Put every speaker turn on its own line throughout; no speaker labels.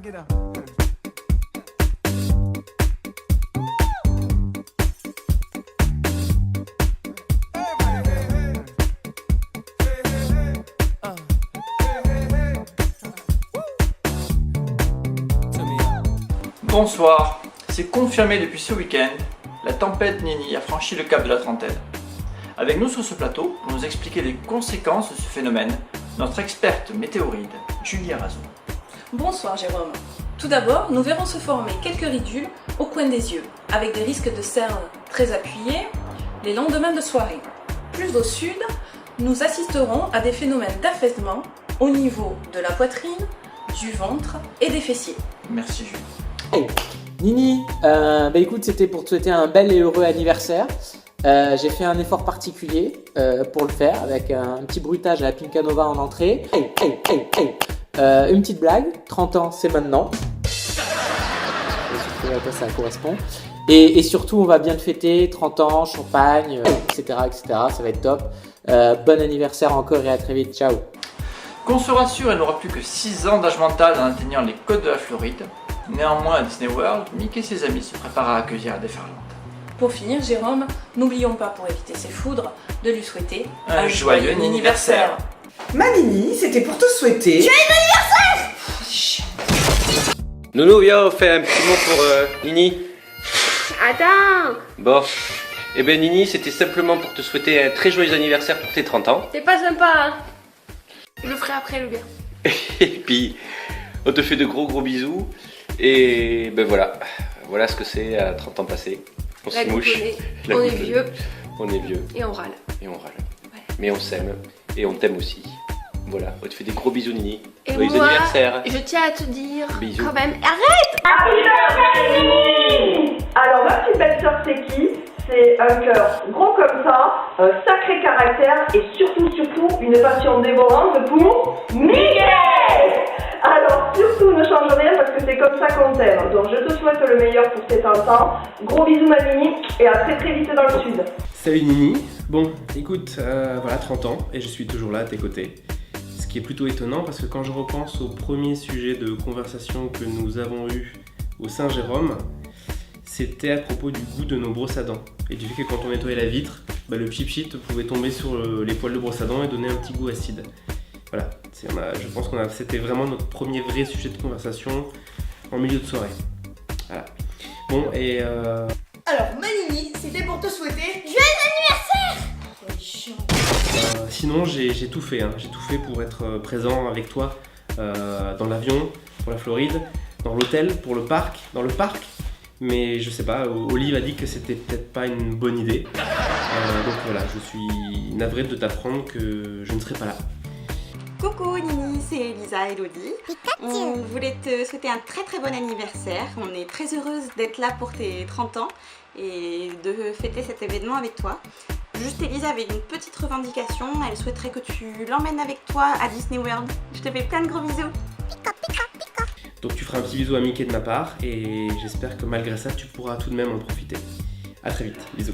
get up.
Bonsoir, c'est confirmé depuis ce week-end, la tempête Nini a franchi le cap de la trentaine. Avec nous sur ce plateau, pour nous expliquer les conséquences de ce phénomène, notre experte météoride, Julie Arrazou.
Bonsoir Jérôme. Tout d'abord, nous verrons se former quelques ridules au coin des yeux, avec des risques de cernes très appuyés les lendemains de soirée. Plus au sud, nous assisterons à des phénomènes d'affaissement au niveau de la poitrine, du ventre et des fessiers.
Merci Julie.
Hey, Nini, écoute, c'était pour te souhaiter un bel et heureux anniversaire. J'ai fait un effort particulier pour le faire avec un petit bruitage à la Pinkanova en entrée. Une petite blague, 30 ans c'est maintenant. Je sais à quoi ça correspond. Et surtout, on va bien le fêter, 30 ans, champagne, etc., etc. Ça va être top. Bon anniversaire encore et à très vite, ciao.
Qu'on se rassure, elle n'aura plus que 6 ans d'âge mental en atteignant les côtes de la Floride. Néanmoins, à Disney World, Mickey et ses amis se préparent à accueillir la déferlante.
Pour finir, Jérôme, n'oublions pas, pour éviter ses foudres, de lui souhaiter
un joyeux anniversaire.
Ma Nini, c'était pour te souhaiter...
Nounou, viens, on fait un petit mot pour Nini.
Attends,
Bon, eh ben Nini, c'était simplement pour te souhaiter un très joyeux anniversaire pour tes 30 ans.
c'est pas sympa, hein. Je le ferai après le bien.
Et puis, on te fait de gros bisous. Et ben voilà ce que c'est à 30 ans passés. On
La
se mouche.
gouponnée.
La
On est
gouponnée.
vieux
On est vieux
et on râle.
et on râle.
Voilà.
Mais on s'aime et on t'aime aussi. Voilà, on te fait des gros bisous Nini.
Et
Joyeux
moi,
anniversaire.
je tiens à te dire
Bisous.
quand même, arrête.
Alors ma petite belle-sœur c'est qui? C'est un cœur gros comme ça, un sacré caractère et surtout une passion dévorante pour Miguel. Alors surtout ne change rien parce que c'est comme ça qu'on t'aime. Donc je te souhaite le meilleur pour tes 30 ans. Gros bisous ma Nini et à très vite dans le sud.
Salut Nini, bon écoute, voilà 30 ans et je suis toujours là à tes côtés. Ce qui est plutôt étonnant parce que quand je repense au premier sujet de conversation que nous avons eu au Saint-Jérôme, c'était à propos du goût de nos brosses à dents et du fait que quand on nettoyait la vitre, le chip pouvait tomber sur les poils de brosse à dents et donner un petit goût acide. Voilà, je pense c'était vraiment notre premier vrai sujet de conversation en milieu de soirée. Voilà. Bon et
Alors, ma Nini, c'était pour te souhaiter...
sinon, j'ai tout fait. J'ai tout fait pour être présent avec toi dans l'avion, pour la Floride, dans l'hôtel, pour le parc, dans le parc. Mais je sais pas, Olive a dit que c'était peut-être pas une bonne idée. Donc voilà, je suis navré de t'apprendre que je ne serai pas là.
Coucou Nini, c'est Elisa Elodie. On voulait te souhaiter un très bon anniversaire. On est très heureuse d'être là pour tes 30 ans et de fêter cet événement avec toi. Juste Elisa avait une petite revendication, elle souhaiterait que tu l'emmènes avec toi à Disney World. Je te fais plein de gros bisous.
Donc tu feras un petit bisou à Mickey de ma part et j'espère que malgré ça tu pourras tout de même en profiter. A très vite, bisous.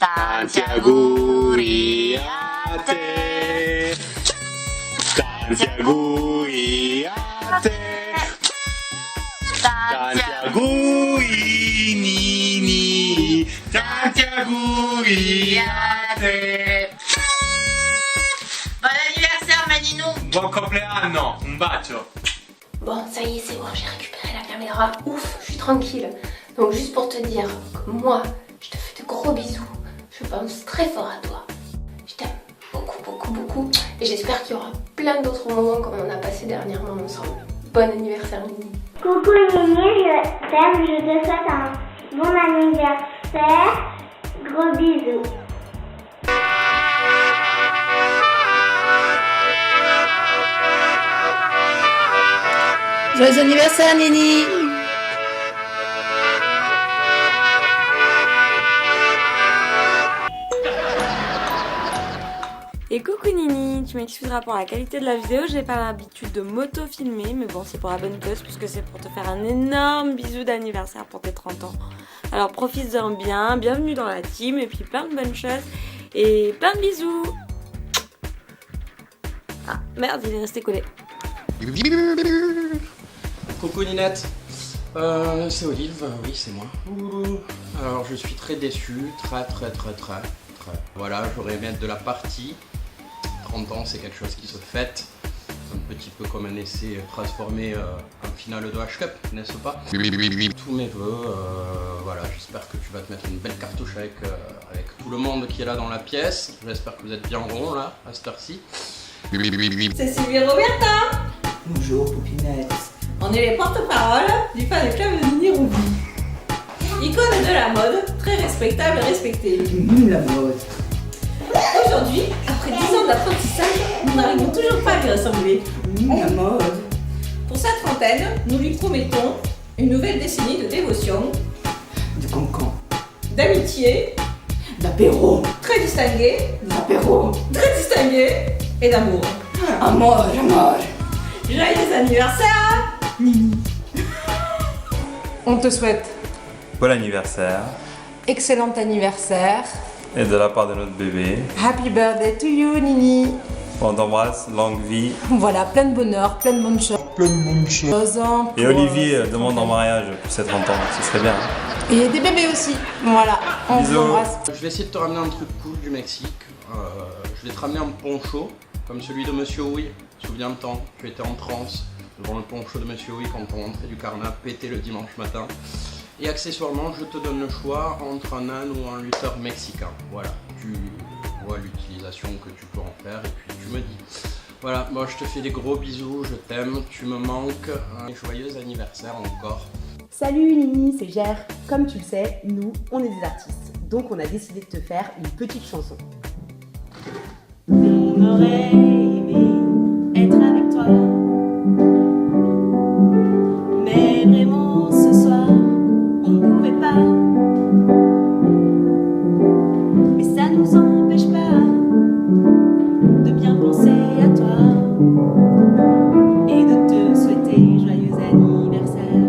Tanti auguri a te. Tanti auguri a te. Tanti auguri Nini. Tanti auguri a te.
Bon anniversaire Maninou.
Buon compleanno, un bacio.
Bon, ça y est, c'est bon, j'ai récupéré la caméra. Ouf, je suis tranquille. Donc juste pour te dire que moi, je te fais de gros bisous. Je pense très fort à toi. Je t'aime beaucoup. Et j'espère qu'il y aura plein d'autres moments comme on a passé dernièrement ensemble. Bon anniversaire Nini.
Coucou Nini, je t'aime, je te souhaite un bon anniversaire. Gros bisous.
Joyeux anniversaire Nini.
Et coucou Nini, tu m'excuseras pour la qualité de la vidéo, j'ai pas l'habitude de m'auto-filmer, mais bon c'est pour la bonne cause puisque c'est pour te faire un énorme bisou d'anniversaire pour tes 30 ans. Alors profites-en bien, bienvenue dans la team et puis plein de bonnes choses et plein de bisous. Ah merde, il est resté collé.
Coucou Ninette, c'est Olive, oui c'est moi. Alors je suis très déçu, très. Voilà, j'aurais aimé être de la partie. 30 ans c'est quelque chose qui se fête. Un petit peu comme un essai transformé en finale de H-Cup, n'est-ce pas? Tous mes voeux, voilà, j'espère que tu vas te mettre une belle cartouche avec tout le monde qui est là dans la pièce. J'espère que vous êtes bien rond là, à cette heure-ci.
C'est Sylvie Roberta.
Bonjour, Poupinette.
On est les porte-parole du fan club de Nini Roubi. Icône de la mode, très respectable et respectée.
La mode.
Aujourd'hui, après 10 ans d'apprentissage, nous n'arrivons toujours pas à lui ressembler.
La mode.
Pour sa trentaine, nous lui promettons une nouvelle décennie de dévotion,
De cancan.
d'amitié,
D'apéro.
très distinguée,
D'apéro.
très distinguée et d'amour.
À mode, à mode.
Joyeux anniversaire, Nini.
On te souhaite
Bon anniversaire
excellent anniversaire.
et de la part de notre bébé,
Happy birthday to you, Nini.
on t'embrasse, longue vie.
Voilà, plein de bonheur, plein de bonnes choses.
Et Olivier demande en mariage pour ses 30 ans, ce serait bien.
Et des bébés aussi. Voilà, on vous
Bisous.
embrasse.
Je vais essayer de te ramener un truc cool du Mexique. Je vais te ramener un poncho, comme celui de Monsieur Oui. Souviens-toi, tu étais en transe devant le poncho de Monsieur Oui quand on rentrait du carnat pété le dimanche matin. Et accessoirement, je te donne le choix entre un âne ou un lutteur mexicain. Voilà, tu vois l'utilisation que tu peux en faire et puis tu me dis. Voilà, moi je te fais des gros bisous, je t'aime, tu me manques. Un joyeux anniversaire encore.
Salut Nini, c'est Gère. Comme tu le sais, nous, on est des artistes. Donc on a décidé de te faire une petite chanson.
On aurait aimé être avec toi, mais vraiment ce soir on pouvait pas. Mais ça nous empêche pas de bien penser à toi et de te souhaiter joyeux anniversaire.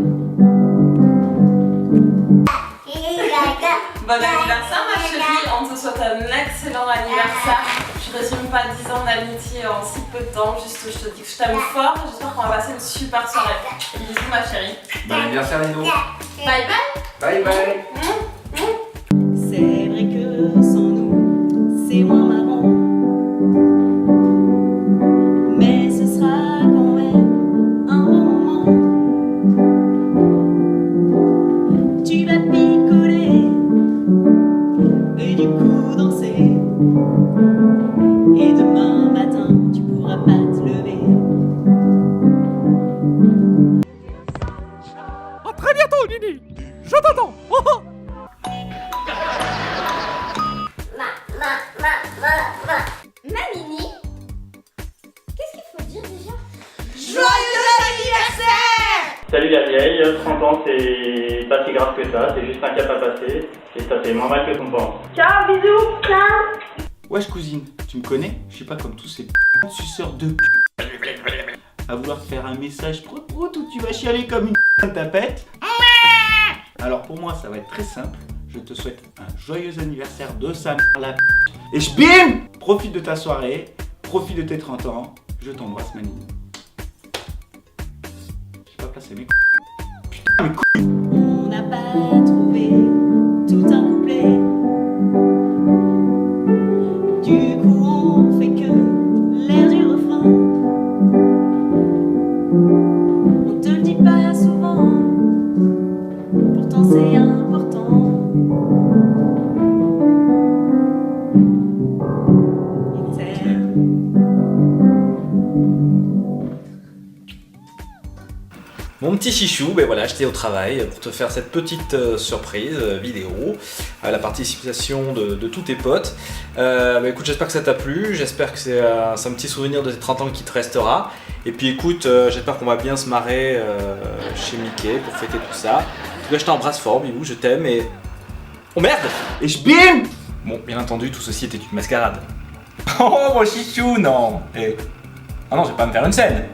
Bon anniversaire ma chérie, on te souhaite un excellent anniversaire. Je résume pas 10 ans d'amitié en si peu de temps, juste je te dis que je t'aime fort, j'espère qu'on va passer une super soirée. Bisous ma chérie.
Bon anniversaire Lino.
Bye bye.
Bye bye.
C'est vrai que sans nous, c'est moins marrant, mais ce sera quand même un bon moment. Tu vas picoler et du coup danser, et demain matin tu pourras pas te lever.
À très bientôt, Nini. Je t'attends.
Nini, qu'est-ce qu'il faut dire déjà?
Joyeux anniversaire!
Salut la vieille, 30 ans c'est pas si grave que ça, c'est juste un cap à passer et ça fait moins mal que qu'on pense.
Ciao, bisous. Ciao.
Wesh cousine, tu me connais? Je suis pas comme tous ces suceurs de à vouloir te faire un message prout où tu vas chialer comme une tapette. Alors pour moi ça va être très simple, je te souhaite un joyeux anniversaire de sa mère la et bim! Profite de ta soirée, profite de tes 30 ans, je t'embrasse ma Nini. J'ai pas placé mes putain mes couilles.
On n'a pas trouvé tout un couplet. Du coup on fait que l'air du refrain. On te le dit pas souvent, pourtant c'est important. On t'aime.
Mon petit chichou, ben voilà, j'étais au travail pour te faire cette petite surprise vidéo à la participation de tous tes potes. Écoute, j'espère que ça t'a plu, j'espère que c'est un petit souvenir de tes 30 ans qui te restera. Et puis écoute, j'espère qu'on va bien se marrer chez Mickey pour fêter tout ça. En tout cas, je t'embrasse fort, Bilou, je t'aime et... Oh merde! Et bim! Bon, bien entendu, tout ceci était une mascarade. Oh mon chichou, non! Ah non, je vais pas me faire une scène!